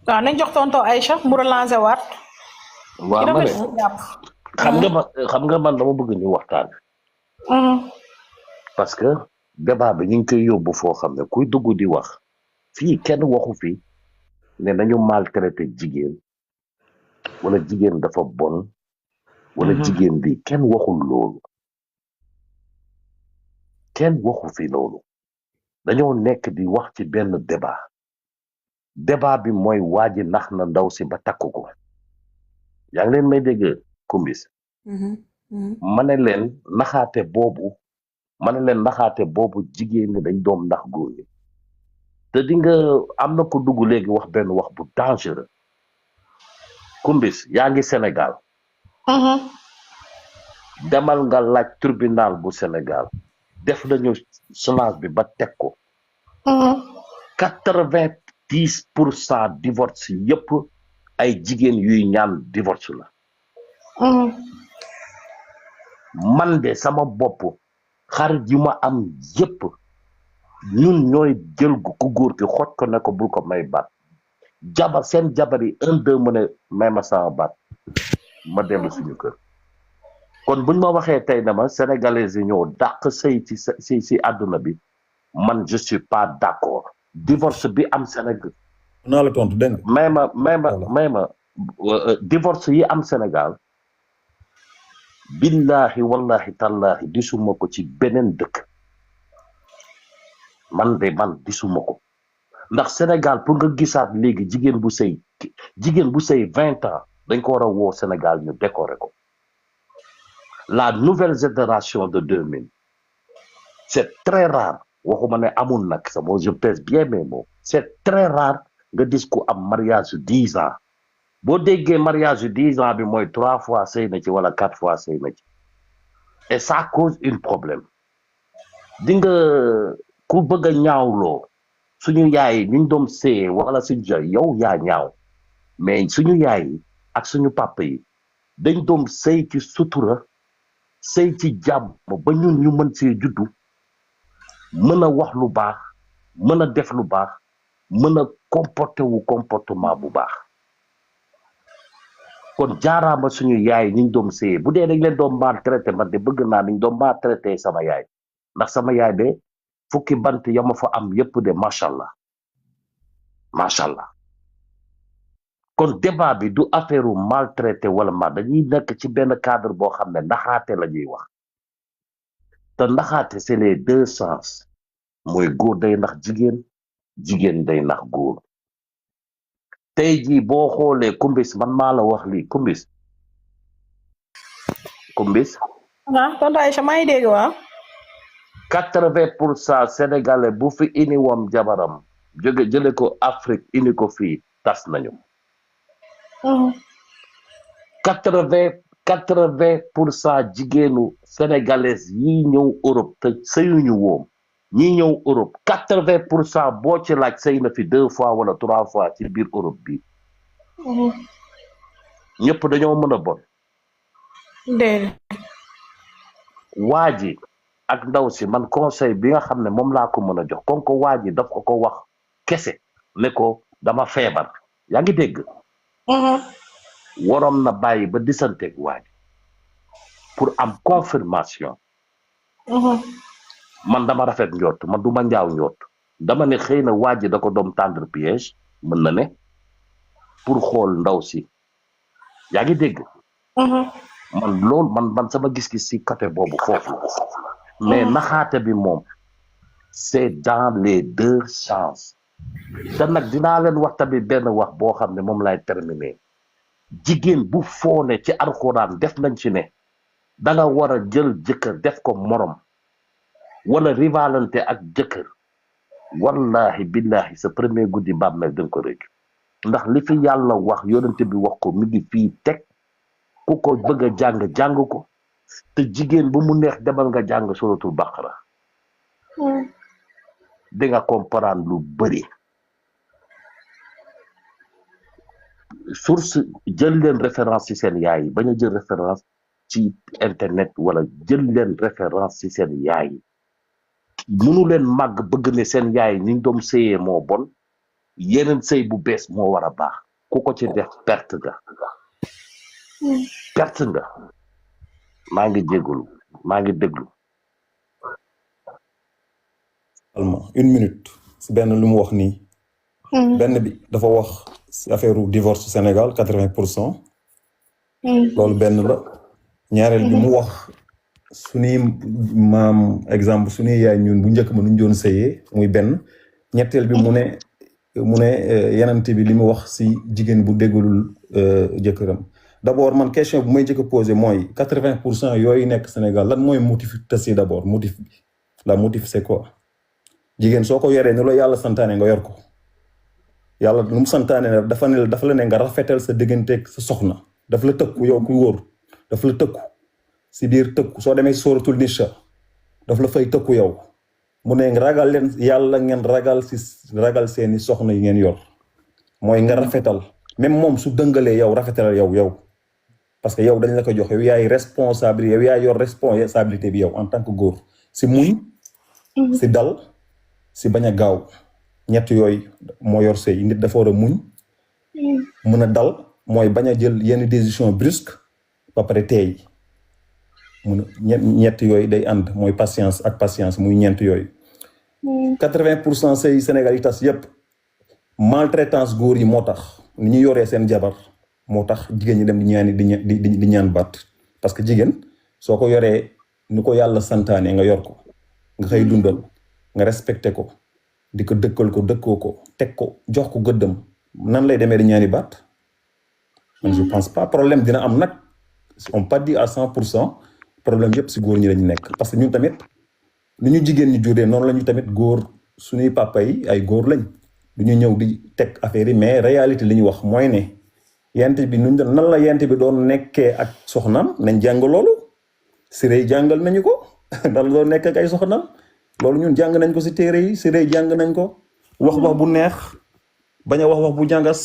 waaw nañ jox tonton Aïcha mu relancer waat. waaw ma ne xam nga man dama bëgg ñu waxtaan. parce que débat bi ñu ngi koy yóbbu foo xam ne kuy dugg di wax fii kenn waxu fi ne nañu maltraité jigéen wala jigéen dafa bon wala jigéen bi kenn waxul loolu kenn waxu fi loolu dañoo nekk di wax ci benn débat bi mooy waa ji nax na ndaw si ba takk ko yaa ngi leen may dégg kumbis ma ne leen naxaate boobu jigéen ñi dañ doom ndax góor ñi te di nga am na ko dugg léegi wax benn wax bu dangereux kumbis yaa ngi Sénégal demal nga laaj tribunal bu Sénégal def nañu challenge bi ba teg ko 90% divorce yépp ay jigéen yuy ñaan divorce la man de sama bopp xarit yi ma am yépp ñun ñooy jël ku góor ki xoj ko ne ko bul ko may baat seen jabar yi 1-2 mu ne may ma sama baat ma dellu suñu kër kon buñ ma waxee tey ne ma sénégalais yi ñoo dàq sëy ci àdduna bi man je suis pas d'accord divorce bi am Sénégal naa la tontu dégg nga may ma divorce yi am Sénégal billahi wallahi tallahi gisuma ko ci beneen dëkk man gisuma ko ndax Sénégal pour nga gisaat léegi jigéen bu sëy 20 ans dañ ko war a woo Sénégal ñu décorer ko la nouvelle génération de 2000 c'est très rare waxuma ne amul nag sama je pèse bien mes mots c'est très rare nga gis ku am mariage 10 ans boo déggee mariage 10 ans bi mooy 3 fois sëy na ci wala 4 fois sëy na ci et ça cause un problème di nga ku bëgg a ñaawloo suñu yaay ñu doom sëyee wala suñu joy yow yaa ñaaw mais suñu yaay yi ak suñu papa yi dañ doom sëy ci sutura sëy ci jàmm ba ñun ñu mën see juddu mën a wax lu baax mën a def lu baax mën a comportement bu baax kon jaaraama suñu yaay ñu doom sëyee bu dee dañ leen doom maltraité man de bëgg naa niñ doom maltraité sama yaay ndax sama yaay de fukki bant yama fa am yépp de macha allah kon débat bi du affaire maltraité wala dañuy nekk ci benn cadre boo xam ne naxaate la ñuy wax te naxaate c'est les deux sens mooy góor day nax jigéen day nax góor tey jii boo xoolee kumbis man maa la wax lii kumbis tonton Aïcha maa ngi dégg waaw 80% sénégalais bu fi ini wam jabaram jële ko Afrique ini ko fii tas nañu 80% jigéenu sénégalais yi ñëw Europe te sëyuñu woom ñi ñëw Europe 80% boo ci laaj sëy na fi 2 fois wala 3 fois ci biir Europe bi ñëpp dañoo mën a bon waa ji ak ndaw si man conseil bi nga xam ne moom laa ko mën a jox kon ko waa ji daf ko wax kese ne ko dama feebar yaa ngi dégg waroon na bàyyi ba disanteeg waa ji pour am confirmation man dama rafet njort man du ma njaaw njort dama ne xëy na waa ji da ko doom tendre piège mën na ne pour xool ndaw si yaa ngi dégg man loolu man sama gis-gis ci côté boobu foofu mais naxaate bi moom c'est dans les deux sens te nag dinaa leen wax tamit benn wax boo xam ne moom lay terminer jigéen bu foone ci alxuraan def nañ ci ne da nga war a jël jëkkër def ko morom wala rivalante ak jëkkër wallahi billahi sa premier guddi bàmmeel danga ko rëcc ndax li fi yàlla wax yonente bi wax ko mi ngi fii teg ku ko bëgg a jàng ko te jigéen bu mu neex demal nga jàng suratul baqara di nga comprendre lu bëri source jël leen référence ci seen yaay yi bañ a jël référence ci internet wala jël leen référence ci seen yaay yi mënu leen màgg bëgg ne seen yaay ñi doom sëyee moo bon yeneen sëy bu bees moo war a baax ku ko ci def perte nga maa ngi jégalu maa ngi déglu. une minute si benn lu mu wax nii. benn bi dafa wax si affaire divorce Sénégal 80%. loolu benn la. ñaareel bi mu wax suñuy maam exemple suñuy yaay ñun bu njëkk ma nu ñu doon sëyee muy benn. ñetteel bi mu ne yenante bi li mu wax si jigéen bu déggalul jëkkëram. d'abord man question bu may njëkk a posé mooy 80% yooyu nekk Sénégal lan mooy motif tas yi d'abord motif bi la motif c'est quoi. jigéen soo ko yoree ni la yàlla santaane nga yor ko yàlla lu mu santaane ne dafa la ne nga rafetal sa digganteeg sa soxna daf la tëkku yow ku wóor daf la tëkku si biir tëkku soo demee sóoratul Nisaa daf la fay tëkku yow mu ne ragal leen yàlla ngeen ragal seeni soxna yi ngeen yor mooy nga rafetal même moom su dëngalee yow rafetalal yow parce que yow dañ la ko jox yow yaay responsable yow yaay yor responsabilité bi yow en tant que góor si muñ si dal si bañ a gaaw ñett yooyu moo yor sëy nit dafa war a muñ mën a dal mooy bañ a jël yenn décision brusque ba pare teey mun ñett yooyu day ànd mooy patience muy ñeent yooyu 80% sëy Sénégal yi tas yépp maltraitance góor yi moo tax ni ñu yoree seen jabar moo tax jigéen ñi dem di ñaani di ñaan baat parce que jigéen soo ko yoree ni ko yàlla santaane nga yor ko nga xëy dundal nga respecté ko di ko dëkkoo ko teg ko jox ko gëddam nan lay demee di ñaani baat man je pense pas problème dina am nag on pas dit à 100% problème yëpp si góor ñi lañu nekk parce que ñun tamit ni ñu jigéen ñi juree noonu la ñu tamit góor suñuy papa yi ay góor lañ du ñu ñëw di teg affaire yi mais réalité li ñu wax mooy ne yent bi nuñ doon nan la yent bi doon nekkee ak soxnaam nañ jàng loolu siré jàngal nañu ko nan la doon nekk ak ay soxnaam loolu ñun jàng nañ ko si téere yi siré jàng nañ ko wax bu neex bañ a wax bu jàngas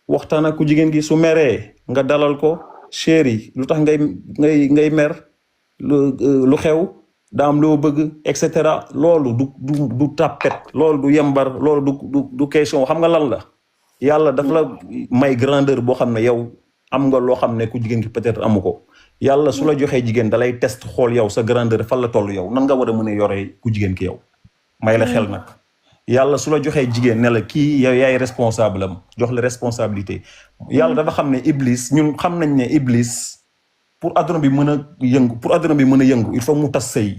waxtaan ak ku jigéen gi su meree nga dalal ko chéri lu tax ngay mer lu xew daa am loo bëgg et cetera loolu du tàppet loolu du yembar loolu du question xam nga lan la yàlla daf la may grandeur boo xam ne yow am nga loo xam ne ku jigéen ki peut-être amu ko yàlla su la joxee jigéen dalay test xool yow sa grandeur fan la toll yow nan nga war a mën a yoree ku jigéen ki yow may la xel nag yàlla su la joxee jigéen ne la kii yow yaay responsable am jox la responsabilité yàlla dafa xam ne iblis ñun xam nañ ne iblis pour adduna bi mën a yëngu il faut mu tas sëy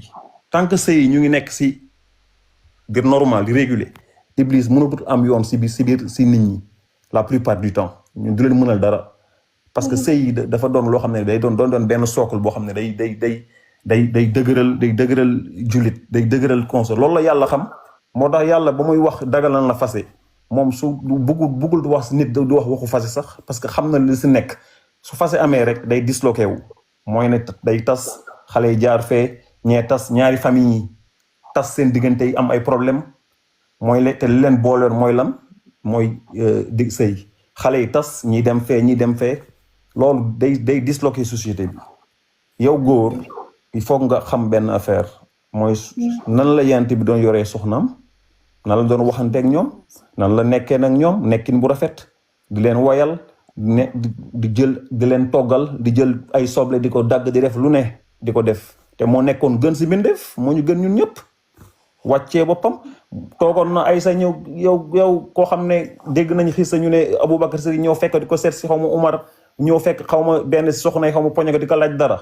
tant que sëy ñu ngi nekk si biir normal di réguler iblis mënatul am yoon si biir si nit ñi la plupart du temps ñun du leen mënal dara parce que sëy dafa doon loo xam ne day doon benn socle boo xam ne day dëgëral jullit day dëgëral consort loolu la yàlla xam moo tax yàlla ba muy wax dagalan la fase moom su buggul du wax nit du wax waxu fase sax parce que xam na li si nekk su fase amee rek day disloqué wu mooy ne day tas xale yi jaar fee ñee tas ñaari famille yi tas seen diggante yi am ay problème mooy te li leen boolewoon mooy lan mooy dig sëy xale yi tas ñi dem fee loolu day disloqué société bi yow góor il faut nga xam benn affaire mooy nan la yent bi doon yoree soxnaam nan la doon waxanteeg ñoom nan la nekkee nag ñoom nekkin bu rafet di leen woyal di leen toggal di jël ay soble di ko dagg di def lu ne di ko def te moo nekkoon gën si bindeef moo ñu gën ñun ñëpp wàccee boppam toogoon na ay sa ñëw yow koo xam ne dégg nañ xis ñu ne Aboubacar Si ñëw fekk di ko seet si xaw ma Umar ñëw fekk xaw ma benn soxna yi xaw ma poñe ko di ko laaj dara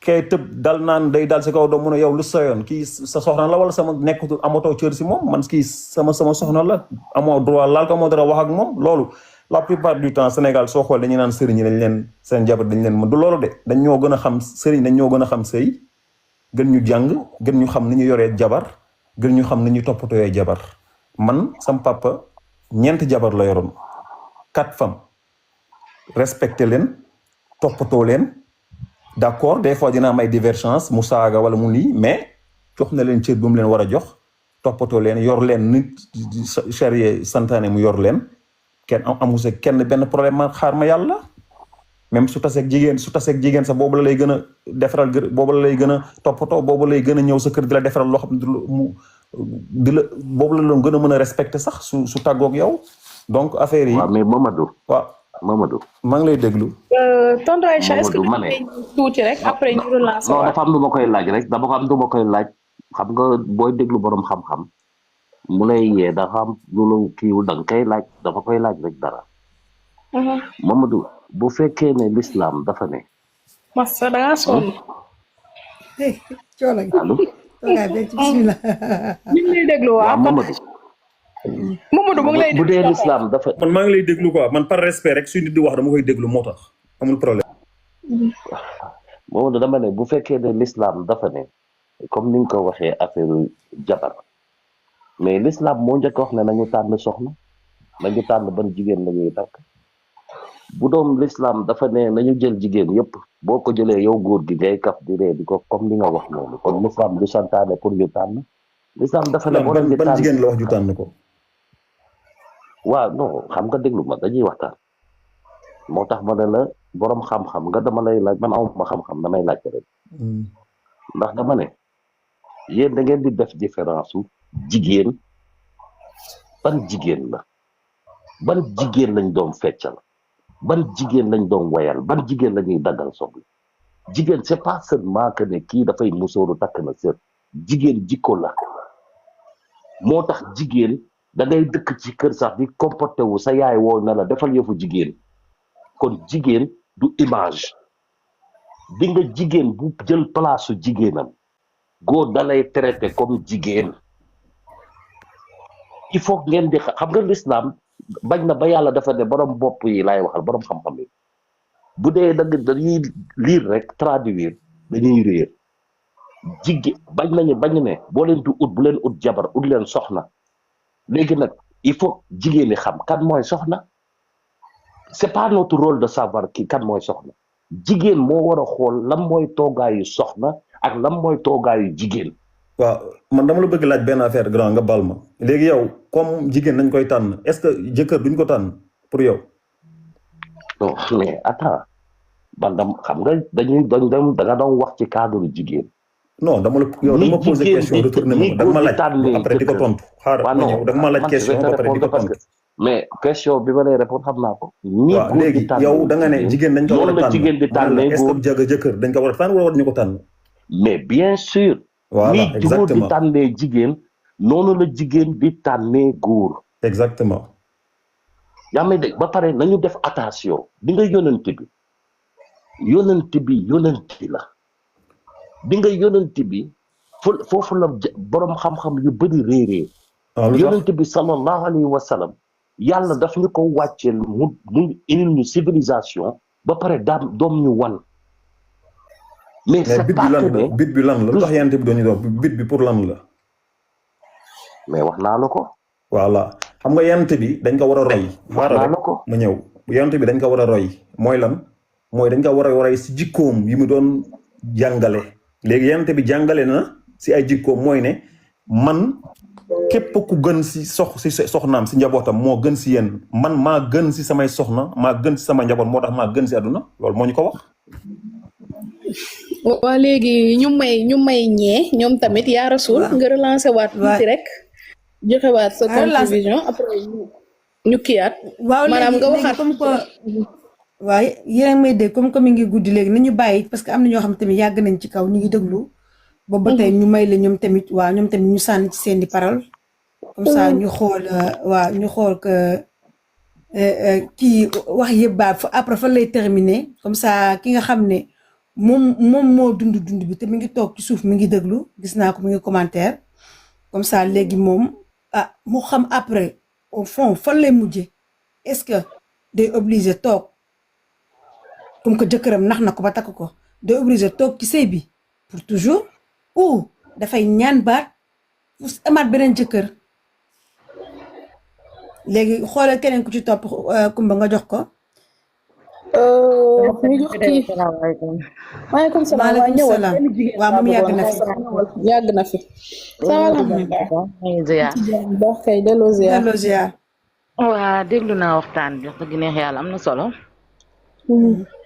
kay tëb dal naan day dal si kaw doom mu ne yow lu soyoon kii sa soxna la wala sama nekkatul amatoo cër si moom man kii sama soxna la amoo droit laal ko amoo droit wax ak moom loolu la plupart du temps Sénégal soo xool dañuy naan sëriñ yi dañ leen seen jabar dañ leen mën du loolu de dañ ñoo gën a xam sëriñ dañ ñoo gën a xam sëy gën ñu jàng gën ñu xam ni ñu yoree jabar gën ñu xam ni ñu toppatooyee jabar man sam papa 4 jabar la yoroon 4 femmes respecté leen toppatoo leen d'accord des fois dina am ay divergence mu saaga wala mu lii mais jox na leen cër bu mu leen war a jox toppatoo leen yor leen nit charia santaane mu yor leen kenn amu se kenn benn problème ma xaar ma yàlla même su taseeg jigéen sax boobu la lay gën a defaral boobu la lay gën a toppatoo boobu lay gën a ñëw sa kër di la defaral loo xam ne di la boobu la doon gën a mën a respecté sax su tàggoog yow donc affaire yi. waaw mais Mamadou. waaw Mamadou. maa ngi lay déglu. tonton Aïcha est-ce que Mamadou ma ne tuuti rek après ñu relancer non waat. dafa am lu ma koy laaj rek dama ko am lu ma koy laaj xam nga booy déglu borom xam-xam mu lay yee dafa am lu la kiiwul da nga koy laaj dafa koy laaj rek dara. Mamadou bu fekkee ne l'islam dafa ne. Massa da ngaa sonn. allo. ñu ngi lay déglu waaw Mamadou. Mamadou mu ngi lay bu dee l'islam dafa. man maa ngi lay déglu quoi man par respect rek suy nit di wax dama koy déglu moo tax amul problème. Mamadou dama ne bu fekkee ne l'islam dafa ne comme ni nga ko waxee affaire jabar mais l'islam moo njëkk wax ne nañu tànn soxna nañu tànn ban jigéen la ñuy takk bu doom l'islam dafa ne nañu jël jigéen yépp boo ko jëlee yow góor gi ngay kaf di ree di ko comme ni nga wax noonu kon l'islam du santaane pour ñu tànn l'islam dafa ne boo leen di tànn ban jigéen la wax ju tànn ko. waaw non xam nga déglu ma dañuy waxtaan moo tax ma ne la borom xam-xam nga dama lay laaj man amuma xam-xam damay laaj rek ndax dama ne yéen da ngeen di def différence su jigéen ban jigéen la ban jigéen lañ doon feccal ban jigéen lañ doon wayal ban jigéen la ñuy daggal soxla jigéen c'est pas seulement que ne kii dafay musóoru takk na sër jigéen jikko la moo tax jigéen da ngay dëkk ci kër sax di comporté wu sa yaay woo na la defal yëfu jigéen kon jigéen du image di nga jigéen bu jël place su jigéenam góor dalay traité comme jigéen il faut ngeen di xam nga l'islam bañ na ba yàlla dafa ne borom bopp yi laay waxal borom xam-xam yi bu dee dañuy lire rek traduire dañuy réer jigéen bañ ne boo leen di ut bu leen ut jabar ut leen soxna léegi nag il faut jigéen ñi xam kan mooy soxna c'est pas notre rôle de savoir ki kan mooy soxna jigéen moo war a xool lan mooy toogaayu soxna ak lan mooy toogaayu jigéen. waaw man dama la bëgg laaj benn affaire grand nga bal ma léegi yow comme jigéen nañ koy tànn est-ce que jëkkër duñ ko tànn pour yow. non mais attends man xam nga da nga doon wax ci cadre jigéen. non dama la yow dama posé question retourné ma dama laaj après di ko tontu xaaral ma ñëw dama laaj question ba pare di ko tontu. mais question bi ma lay répondre xam naa ko. waaw léegi yow da nga ne jigéen dañ ko war a tànn jigéen di tànnee est-ce que jëkkër dañ ko war a tànn wala war ñu ko tànn. mais bien sûr. voilà ni góor di tànnee jigéen noonu la jigéen di tànnee góor. exactement. yaa may dégg ba pare nañu def attention di nga yonent bi la di nga yonent bi foofu la borom xam-xam yu bëri réeree. yonent bi sallallahu alayhi wa sallam yàlla daf ñu ko wàcceel mu indil ñu civilisation ba pare doom ñu wan. mais c'est pas que ne bit bi lan la lu tax yonent bi doon ñu doon bit bi pour lan la. mais wax naa la ko. voilà xam nga yonent bi dañ ko war a roy. wax naa la ko ma ñëw yonent bi dañ ko war a roy mooy lan mooy dañ ko war a roy si jikkoom yi mu doon jàngale. léegi yonent bi jàngale na si ay jikkoom mooy ne man képp ku gën si soxnaam si njabootam moo gën si yéen man maa gën si samay soxna maa gën si sama njaboot moo tax maa gën si àdduna loolu moo ñu ko wax. waa léegi ñu may ñee ñoom tamit yaa rasul nga relancé waat tuuti rek joxe waat sa contribution après ñu kiyaat maanaam nga waxaat comme que waaye yéen may dégg comme que mi ngi guddi léegi nañu bàyyi parce que am na ñoo xam tamit yàgg nañ ci kaw ñu ngi déglu boobu ba tey ñu may la ñoom tamit ñu sànni ci seen di parole comme ça ñu xool ñu xool que kii wax yëpp ba après fa lay terminer comme ça ki nga xam ne moom moo dund bi te mi ngi toog ci suuf mi ngi déglu gis naa ko mi ngi commentaire comme ça léegi moom mu xam après au fond fan lay mujje est-ce que day obligé toog comme que jëkkëram nax na ko ba takk ko day obligé toog ci sëy bi pour toujours ou dafay ñaan baat pour amaat beneen jëkkër léegi xoolal keneen ku ci topp Kumba nga jox ko. ñu jox kii maaleykum salaam waaw moom yàgg na fi. alhamdulilah. kay delloo ziar. waa déglu naa waxtaan bi wax dëgg neex yàlla am na solo.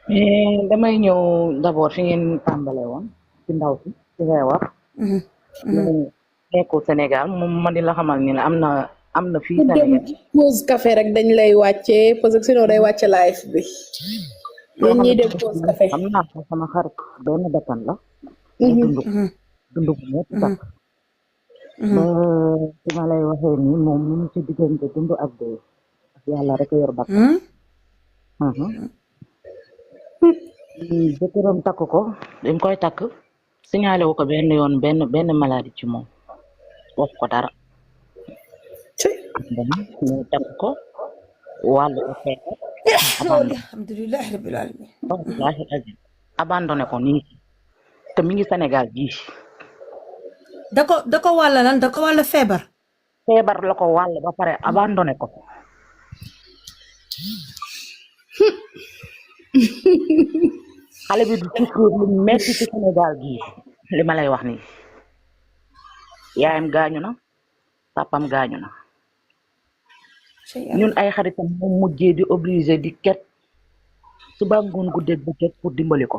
mais damay ñëw d'abord fi ngeen tàmbale woon ci ndaw si ci ngay wax. nekkul Sénégal moom ma di la xamal ni la am na fii pour dem Sénégal pause café rek dañ lay wàccee parce que sinon day wàcce live bi koo yéen xam ñiy ne dem pause café. xam naa ko sama xarit benn bakkan la mu dund ko dund ko ñëpp sax ba ci ma lay waxee nii moom mu ngi ci diggante dund ak dee yàlla rek a yor bakkan jëkkëram takk ko dañ koy takk signalé wu ko benn yoon benn maladie ci moom wax ko dara ñu takk ko wàllu ko feebar alhamdulilah rabbil alamin wallahi azim abandonné ko nii te mi ngi Sénégal gii da ko wàll lan da ko wàll feebar la ko wàll ba pare abandonné ko xale bi du souffrir lu metti ci Sénégal gii li ma lay wax nii yaayam gaañu na papam gaañu na ñun ay xaritam moom mujjee di obligé di ket suba ngoon guddeeg bëccëg pour dimbali ko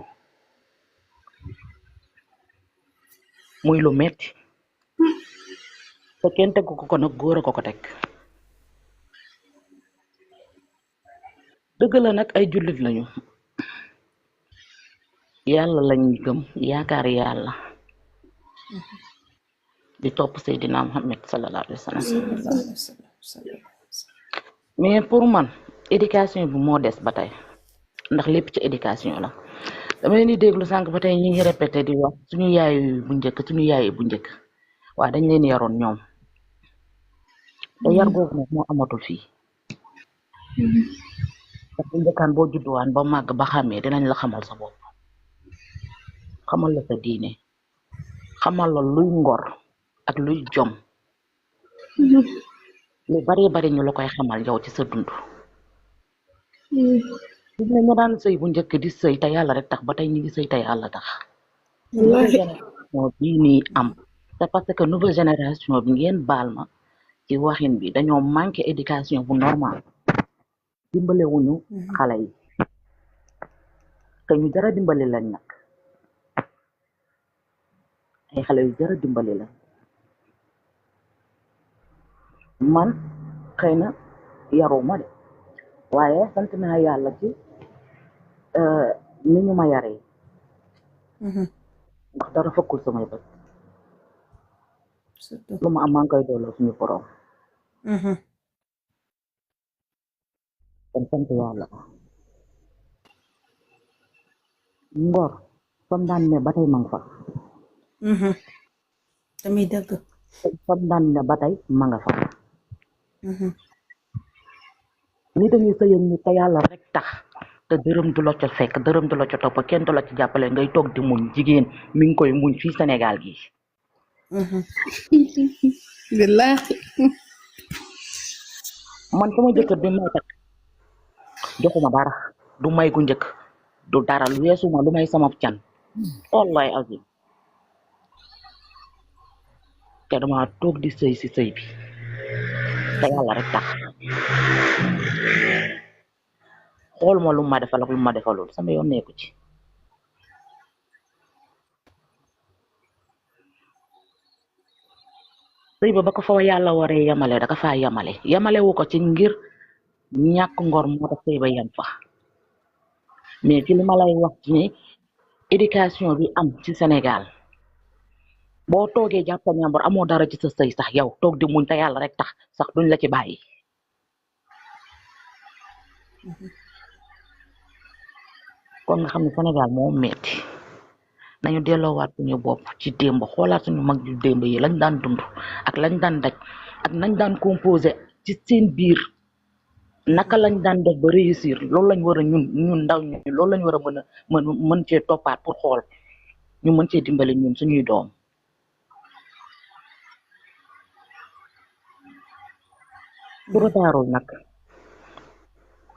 muy lu metti te kenn tegu ko nag góor a ko teg dëgg la nag ay jullit lañu yàlla lañ gëm yaakaar yàlla di topp Seydina Muhammad sallallahu alayhi wa sallam mais pour man éducation bi moo des ba tey ndax lépp ci éducation la dama leen di déglu sànq ba tey ñi ngi répété di wax suñu yaay bu njëkk waaw dañ leen yaroon ñoom te yar googu nag moo amatul fii parce que njëkkaan boo judduwaan ba màgg ba xàmmee dinañ la xamal sa bopp xamal la sa diine xamal la luy ngor ak luy jom lu bari ñu la koy xamal yow ci sa dund gis nga ñu daan sëy bu njëkk di sëy te yàlla rek tax ba tey ñu ngi sëy te yàlla tax nouvelle génération bii nii am c'est parce que nouvelle génération bi ngeen baal ma ci waxin bi dañoo manqué éducation bu normal dimbalewuñu xale yi te ñu jara dimbali lañ nag ay xale yu jara dimbali lañ man xëy na yaruma de waaye sant naa yàlla ci ni ñu ma yaree ndax dara fëkkul samay bët lu ma am maa ngi koy dooloo suñu borom kon sant yàlla ngor fam daan ne ba tey ma nga fa tamit dëgg fam daan ne ba tey ma nga fa ni dañuy sëyam ni te yàlla rek tax te dërëm du la ca fekk dërëm du la ca topp kenn du la ci jàppale ngay toog di muñ jigéen mi ngi koy muñ fii Sénégal gi billahi man sama jëkkër bi may takk joxuma dara du may gu njëkk du dara lu weesuma lu may sama can wallahi azim te dama toog di sëy si sëy bi te yàlla rek tax xool ma lu ma defal ak lu ma defalul sama yoon nekku ci sëy ba ko fa yàlla waree yamale daka faa yamale wu ko ci ngir ñàkk ngor moo tax sëy ba yam fa mais ci li ma lay wax ci ne éducation bi am ci Sénégal boo toogee jàpp sa ñàmbur amoo dara ci sa sëy sax yow toog di muñ te yàlla rek tax sax duñ la ci bàyyi kon nga xam ne Sénégal moo metti nañu delloowaat suñu bopp ci démb xoolaat suñu mag yu démb yi lañ daan dund ak lañ daan daj ak nañ daan composé ci seen biir naka lañ daan def ba réussir loolu lañ war a ñun ndaw ñu loolu lañ war a mën cee toppaat pour xool ñu mën cee dimbali ñun suñuy doom su retaarul nag